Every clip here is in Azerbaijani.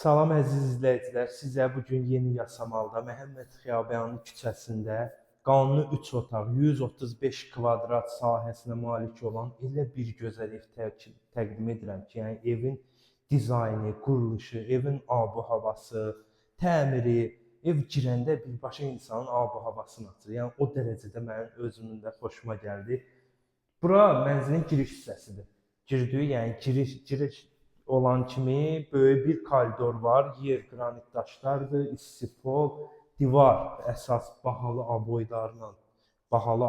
Salam əziz izləyicilər, sizə bu gün Yeni Yasamalda Məhəmməd Xiyabanı küçəsində qanuni 3 otaq, 135 kvadrat sahəsinə malik olan elə bir gözəl ev təqdim edirəm ki, yəni evin dizaynı, quruluşu, evin ab-havası, təmiri, ev girəndə birbaşa insanın ab-havasını açır. Yəni o dərəcədə mənim özümün də xoşuma gəldi. Bura mənzilin giriş hissəsidir. Girdik, yəni giriş olan kimi böyük bir koridor var. Yer qranit daşlardır, istifol, divar əsas bahalı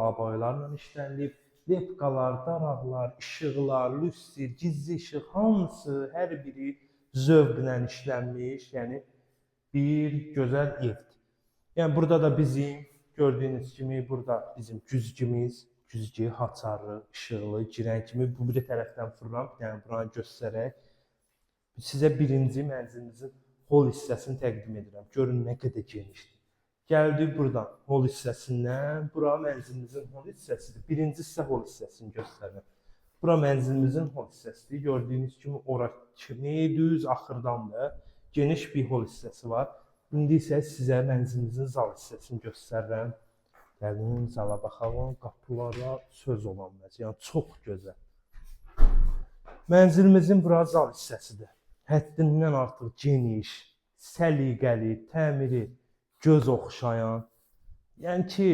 aboylarla işlənilib. Lepkalar, daraqlar, işıqlar, lüstr, gizli işıq hamısı hər biri zövqlə işlənmiş, yəni bir gözəl evdir. Yəni burada da bizim gördüyünüz kimi burada bizim güzgü, haçarlı, işıqlı girən kimi bu bir tərəfdən fırlanıb, yəni buranı göstərək. Sizə birinci mənzilimizin hol hissəsini təqdim edirəm. Görün nə qədər genişdir. Gəldik buradan hol hissəsindən. Bura mənzilimizin hol hissəsidir. Birinci hissə hol hissəsini göstərirəm. Bura mənzilimizin hol hissəsidir. Gördüyünüz kimi ora kimi düz axırdan da geniş bir hol hissəsi var. İndi isə sizə mənzilimizin zal hissəsini göstərirəm. Gəlin zala baxalım. Qapılara söz olan məz. Yəni çox gözəl. Mənzilimizin bura zal hissəsidir. Həddindən artıq geniş, səliqəli, təmiri göz oxşayan. Yəni ki,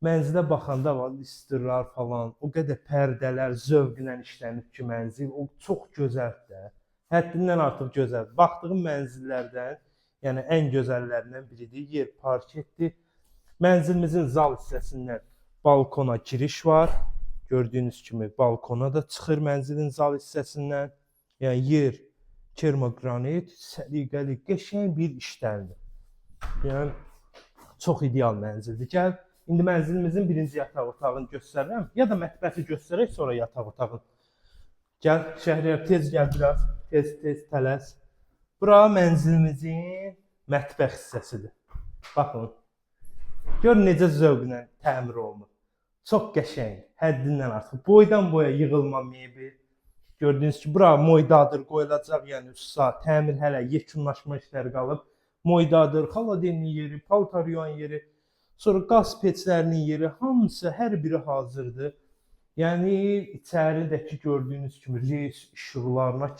mənzilə baxanda var, listrlar falan, o qədər pərdələr zövqlə işlənib ki, mənzil o çox gözəldir. Həddindən artıq gözəl. Baxdığım mənzillərdən, yəni ən gözəllərindən biridir, yer parketdir. Mənzilimizin zal hissəsindən balkona giriş var. Gördüyünüz kimi balkona da çıxır mənzilin zal hissəsindən. Yəni yer kermogranit, səliqəli, qəşəng bir işləndir. Yəni çox ideal mənzildir. Gəl, indi mənzilimizin birinci yataq otağını göstərirəm, ya da mətbəxi göstərək, sonra yataq otağını. Gəl, Şəhriyar, tez gəl biraz, tez tələs. Bura mənzilimizin mətbəx hissəsidir. Baxın, gör necə zövqlə təmir olunur. Çox qəşəng, həddindən artıq. Boydan boya yığılma mebel. Gördüyünüz ki, bura moydadır qoyulacaq, yəni üstə təmir hələ yekunlaşma işləri qalıb. Moydadır, xaladenli yeri, paltar yuyan yeri, sonra qaz peçlərinin yeri, hamısı hər biri hazırdır. Yəni içəridəki gördüyünüz kimi reys işıqlarına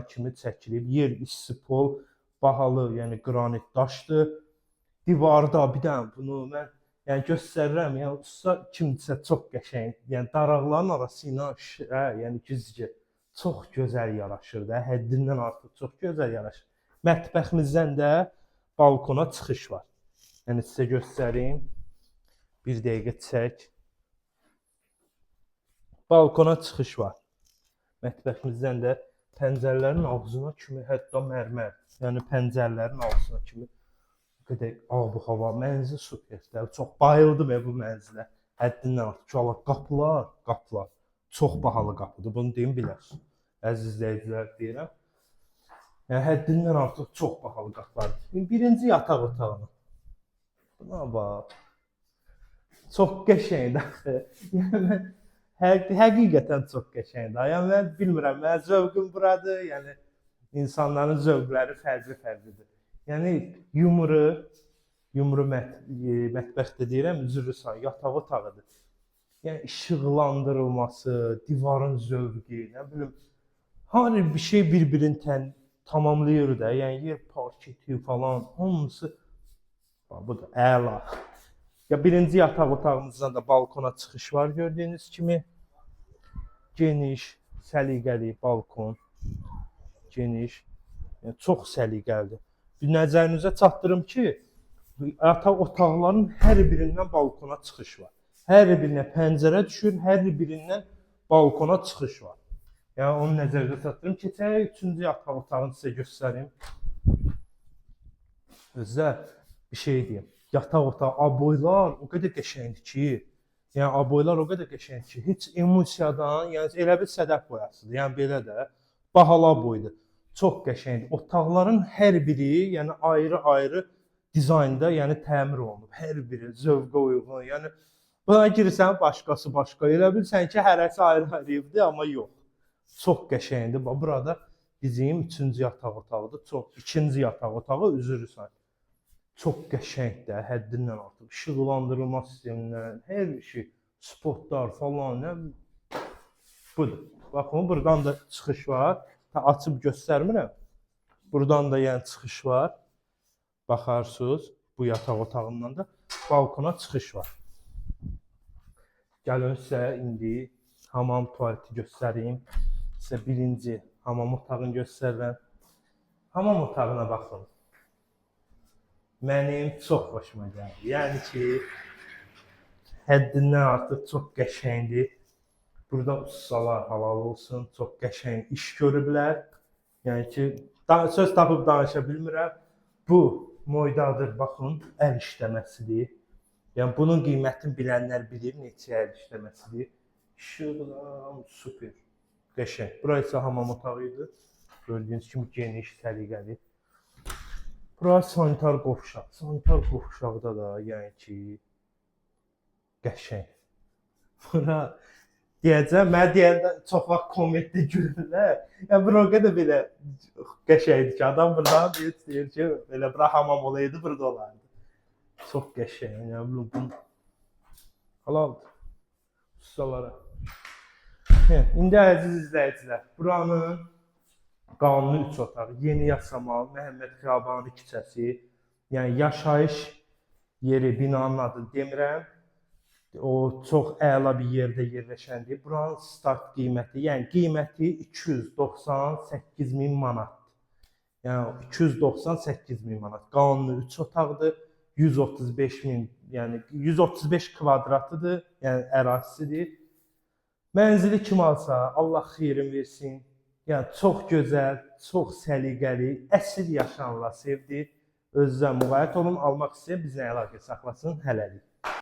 kimi çəkilib. Yer istifol, bahalı, yəni qranit daşdır. Divarda bir dənə bunu mən göstərirəm, yəni usta kimdirsə çox qəşəng, yəni daraqların arası ilə yəni güzgü çox gözəl yaraşır da, həddindən artıq çox gözəl yaraşır. Mətbəximizdən də balkona çıxış var. Yəni sizə göstərim. Bir dəqiqə çək. Balkona çıxış var. Mətbəximizdən də pəncərələrin ağzına kimi, hətta mərmər, yəni pəncərələrin ağzına kimi qədər ab-hava, mənzil superdir. Çox bayıldım bu mənzilə. Həddindən artıq. Qapılar çox bahalı qapıdır. Bunu deyim bilərsiniz. Əziz izləyicilər deyirəm. Yəni həddindən artıq çox bahalı qapılardır. Birinci yataq otağına. Buna bax. Çox qəşəngdir. Yəni həqiqətən çox qəşəngdir. Yəni mən bilmirəm, mənim zövqüm buradır. Yəni insanların zövqləri fərqli-fərqlidir. Yəni yumru mətbəxdə deyirəm, üzrlüsən, yataq otağıdır. Yəni işıqlandırılması, divarın zövqü, nə bilim, hər bir şey bir-birini tamamlayır da. Yəni yer parketi falan, hamısı bu da əla. Ya birinci yataq otağımızdan da balkona çıxış var gördüyünüz kimi. Geniş, səliqəli balkon. Geniş, yəni çox səliqəlidir. Bir nəzərinizə çatdırım ki, yataq otaqların hər birindən balkona çıxış var. Hər birinə pəncərə düşür, hər birindən balkona çıxış var. Yəni onu nəzərinizə çatdırım. Keçək üçüncü yataq otağını sizə göstərim. Özdə bir şey deyim. Yataq otağı, aboylar o qədər qəşəngdir ki, yəni aboylar o qədər qəşəngdir ki, heç emulsiyadan, yəni elə bir sədəf boyasıdır. Yəni belə də bahalı aboydur. Çox qəşəngdir. Otaqların hər biri, yəni ayrı-ayrı dizaynda, yəni təmir olunub. Hər biri zövqə uyğun. Yəni buna girirsən başqası başqa. Elə bilsən ki, hərəsi ayrı-ayrı evdir, amma yox. Çox qəşəngdir. Bax burada bizim 3-cü yataq otağıdır. Çox 2-ci yataq otağı üzürsən. Çox qəşəngdir, həddindən artıq. İşıqlandırılma sistemindən, hər şey, spotlar falan, nə budur. Baxın, buradan da çıxış var. Açıb göstərmirəm. Buradan da yəni çıxış var. Baxarsınız, bu yataq otağından da balkona çıxış var. Gəlin sizə indi hamam tualeti göstəreyim. Sizə birinci hamam otağını göstərirəm. Hamam otağına baxın. Mənim çox xoşuma gəldi. Yəni ki, həddindən artıq çox qəşəngdir. Burada ustalar halal olsun, çox qəşəng iş görüblər. Yəni ki, söz tapıb danışa bilmirəm. Bu moydadır, baxın, əl işləməsidir. Yəni bunun qiymətini bilənlər bilir neçə əl işləməsidir. İşıqlar, super, qəşəng. Burası isə hamam otağı idi. Gördüyünüz kimi geniş, səliqəli. Burası sanitar qovşaq. Sanitar qovşaqda da yəni ki, qəşəng. Bura deyəcəm, mən deyəndə çox vaxt kommentdə gülürlər. Yəni bura o qədər belə qəşəngdir ki, adam buradan deyir ki, belə bura hamam olaydı, burada olardı. Çox qəşəng, yəni bunu halaldır. Ustalara. İndi əziz izləyicilər, buranın qanuni 3 otağı, Yeni Yasamal, Məhəmməd Xiyabani küçəsi, yəni yaşayış yeri, binanın adını demirəm. O çox əla bir yerdə yerləşəndir. Buranın start qiyməti, yəni qiyməti 298.000 manat. Yəni 298.000 manat. Qanuni 3 otaqdır. 135.000, yəni 135 kvadratıdır, yəni ərazisidir. Mənzili kim alsa, Allah xeyrin versin. Yəni çox gözəl, çox səliqəli, əsl yaşanıla sevdir. Özünüzə müğayət olun, almaq istəyən bizlə əlaqə saxlasın. Hələlik.